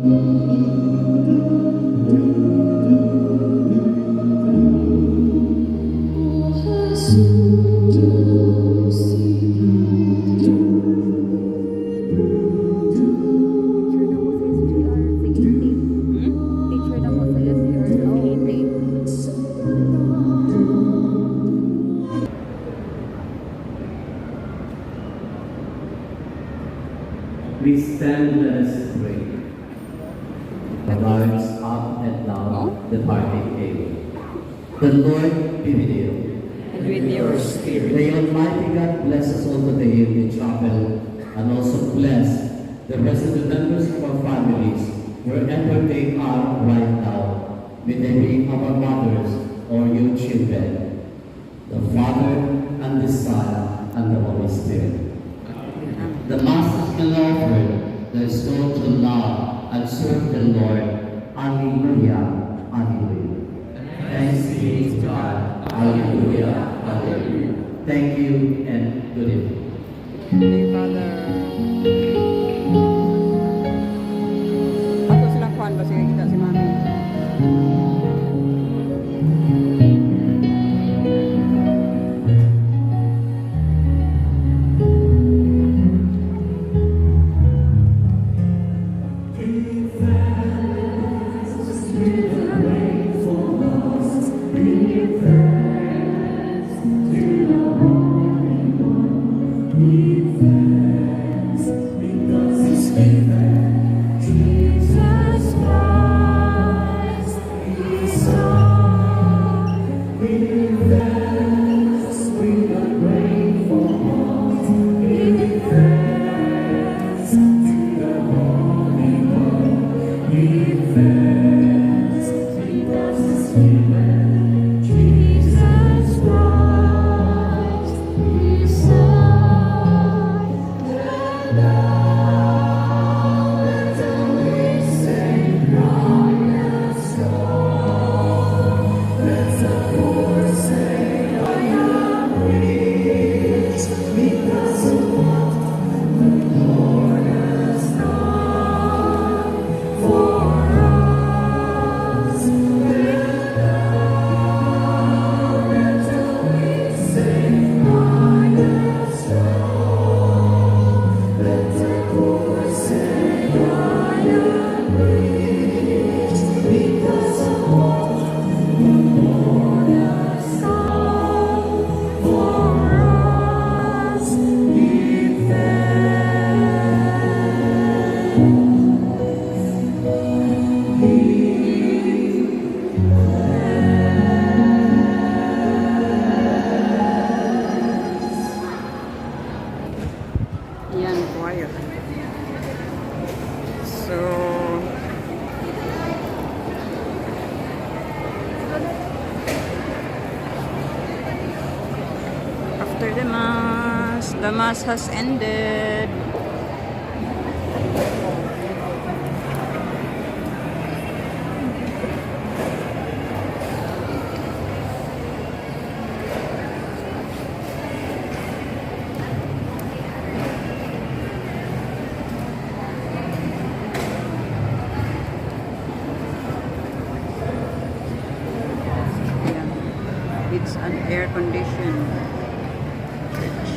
We stand, let us pray. The arms up and down the party table. The Lord be with you. And with your spirit. May Almighty God bless us all today in the chapel and also bless the rest of the members of our families wherever they are right now. May they be our mothers or your children, the Father and the Son and the Holy Spirit. The Mass has been offered, the soul to love and serve the Lord. Alleluia, alleluia. Thanks be to God. Alleluia, alleluia. Thank you and good evening. Holy Father. Ato silang kuhan ba siya kita si Mami? Yan, choir. So, after the Mass has ended. It's an air-conditioned church.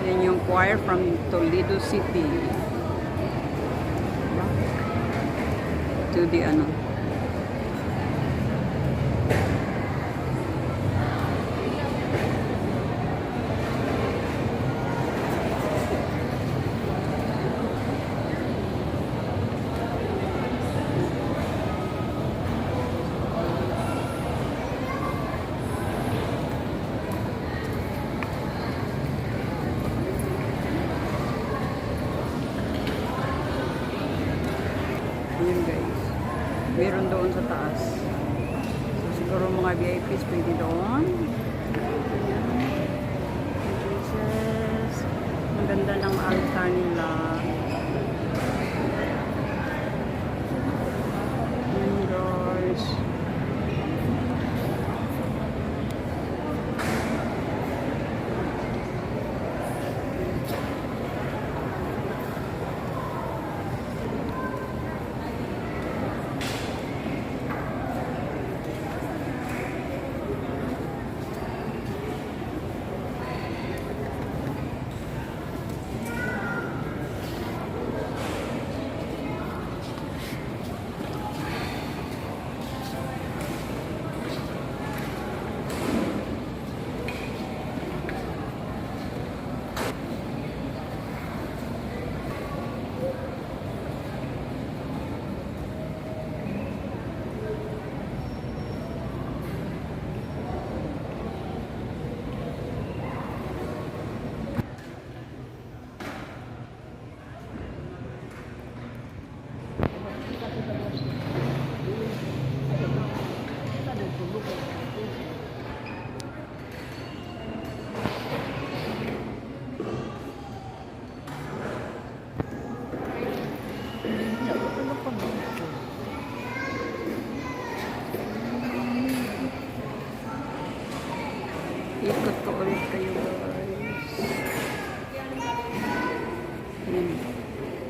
Yan yung choir from Toledo City. To the Yun guys, meron doon sa taas. So siguro mga VIPs pwede doon. Jesus, ang ganda ng altar nila. Yun guys. Ayan.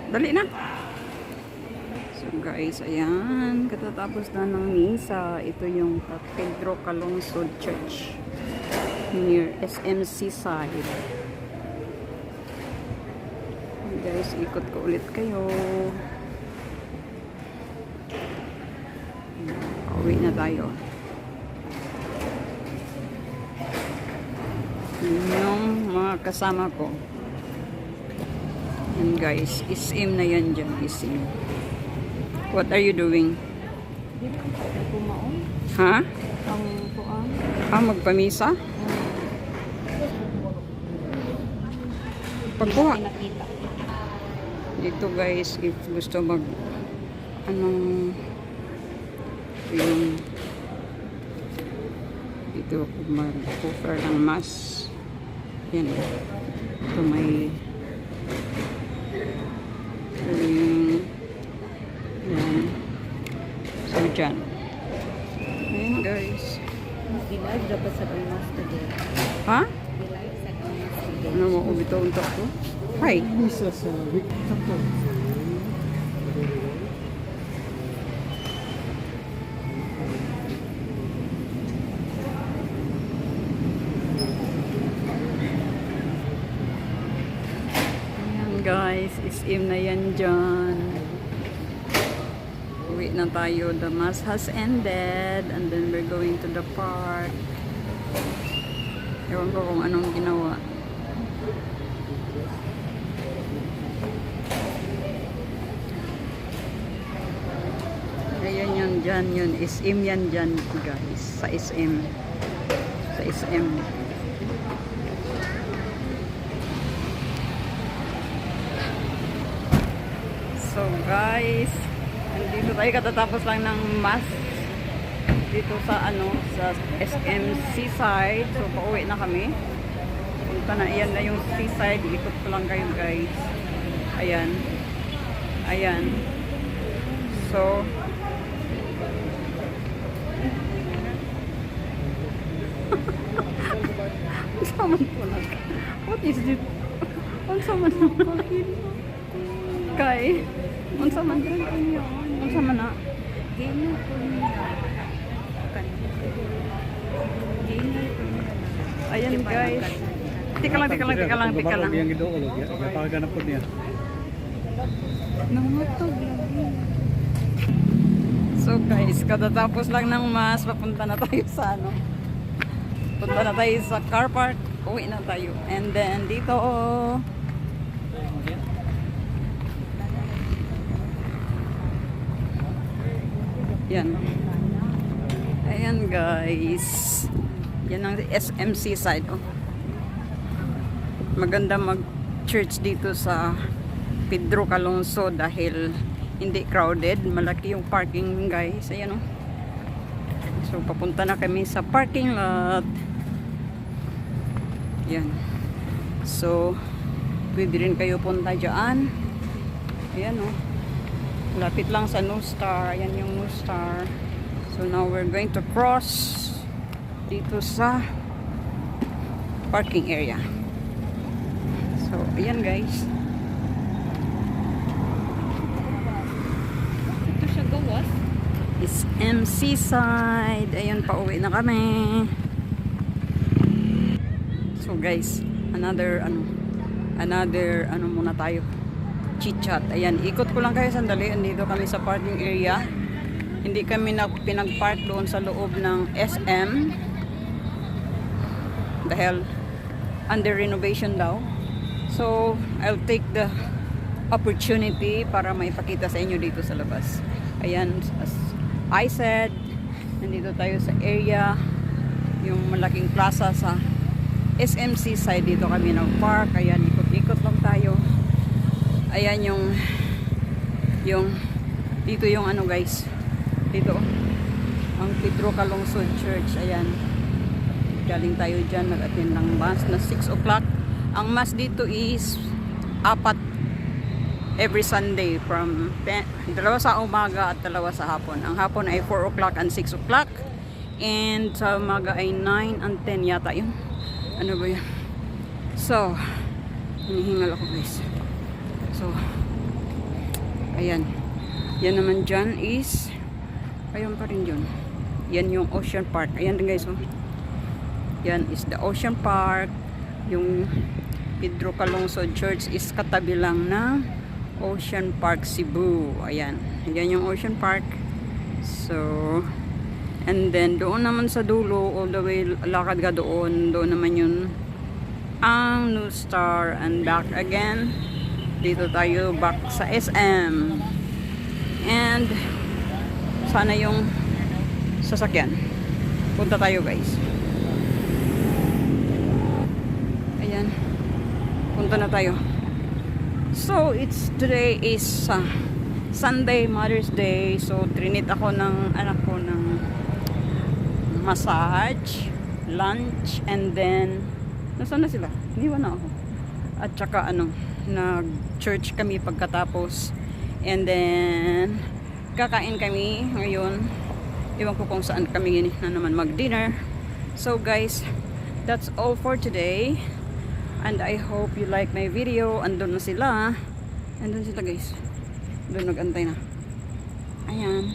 Dali na. So guys, ayan. Katatapos na ng misa. Ito yung Pedro Calungsod Church near SMC side. Guys, ikot ko ulit kayo. Uwi na tayo. Yun yung mga kasama ko. And guys, isim na yan dyan, isim. What are you doing? Ha? Magpamisa? Pagkuha. Dito guys, if gusto anong yung dito ako mag-offer ng mass. Yan. Ito may yan. So dyan. Ayan guys. Di-live dapat sa Pinas today. Ha? Di-live sa Pinas today. Ano mo ubito untok ko? Hi. Isa sa Victor. Ayan guys, isim na yan dyan. Uwi na tayo. The mass has ended and then we're going to the park. Ewan ko kung anong ginawa. Ayan yun dyan, yun. SM yan dyan guys. Sa SM. Sa SM. So guys, dito tayo katatapos lang ng mass dito sa sa SM Seaside. So pauwi na kami. Punta na, ayan na yung Seaside. Ikot ko lang kayo guys. Ayan. Ayan. So saman po na. What is this? Unsa man kay? Unsa man niyo? Unsa man na? Gino po niya. Gino po niya. Ayan guys. Tika lang. Yang gitu ulo, ya pagaganap po niya. Nangutog lagi. So guys, katatapos lang ng mass, papunta na tayo sa punta na tayo sa car park. Uwi na tayo. And then dito yan. Ayan guys. Yan ang SMC side. Oh. Maganda mag-church dito sa Pedro Calungsod dahil hindi crowded. Malaki yung parking guys. Ayan oh. So papunta na kami sa parking lot. Yan. So pwede rin kayo punta dyan. Ayan oh. Lapit lang sa New Star. Ayan yung New Star. So now we're going to cross dito sa parking area. So ayan guys. Ito siya gawas. Is MC side. Ayun, pauwi na kami. So guys, another muna tayo. Chit-chat. Ayan, ikot ko lang kayo sandali. Andito kami sa parking area. Hindi kami pinag-park doon sa loob ng SM. Dahil under renovation daw. So, I'll take the opportunity para maipakita sa inyo dito sa labas. Ayan, as I said, nandito tayo sa area, yung malaking plaza sa SMC side. Dito kami nag-park. Ayan, ikot-ikot lang tayo. Ayan dito yung guys, dito ang Pedro Calungsod Church. Ayan, galing tayo dyan, nag-attend ng mass na 6 o'clock. Ang mass dito is 4 every Sunday from 2 sa umaga at 2 sa hapon. Ang hapon ay 4 o'clock and 6 o'clock, and sa umaga ay 9 and 10 yata yun. Ano ba yun? So hinihingal ako guys. Ayan. Yan naman dyan is, ayun pa rin yun. Yan yung Ocean Park. Ayan din guys, oh. Yan is the Ocean Park. Yung Pedro Calungsod Church is katabi lang ng Ocean Park Cebu. Ayan. Ayan yung Ocean Park. So, and then doon naman sa dulo, all the way lakad ka doon. Doon naman yun ang New Star, and back again. Dito tayo back sa SM. And sana yung sasakyan. Punta tayo guys. Ayan. Punta na tayo. So, today is Sunday, Mother's Day. So, trinit ako ng anak ko ng massage, lunch, and then nasaan na sila? Iniwan na ako. At saka nag-church kami pagkatapos. And then kakain kami ngayon. Iwan ko kung saan kami na naman mag-dinner. So guys, that's all for today. And I hope you like my video. Andun na sila. Andun sila guys. Doon nag-antay na. Ayan.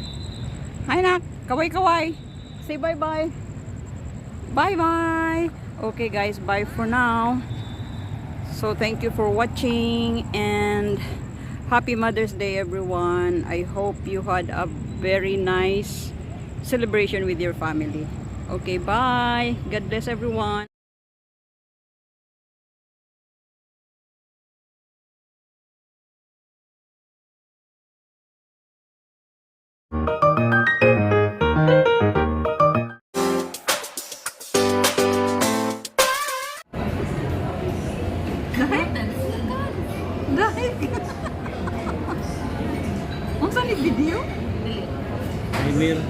Hi nak! Kaway-kaway! Say bye-bye! Bye-bye! Okay guys, bye for now. So thank you for watching and Happy Mother's Day everyone. I hope you had a very nice celebration with your family. Okay, bye. God bless everyone. Dahil. Ang saan video? Ay, Mir.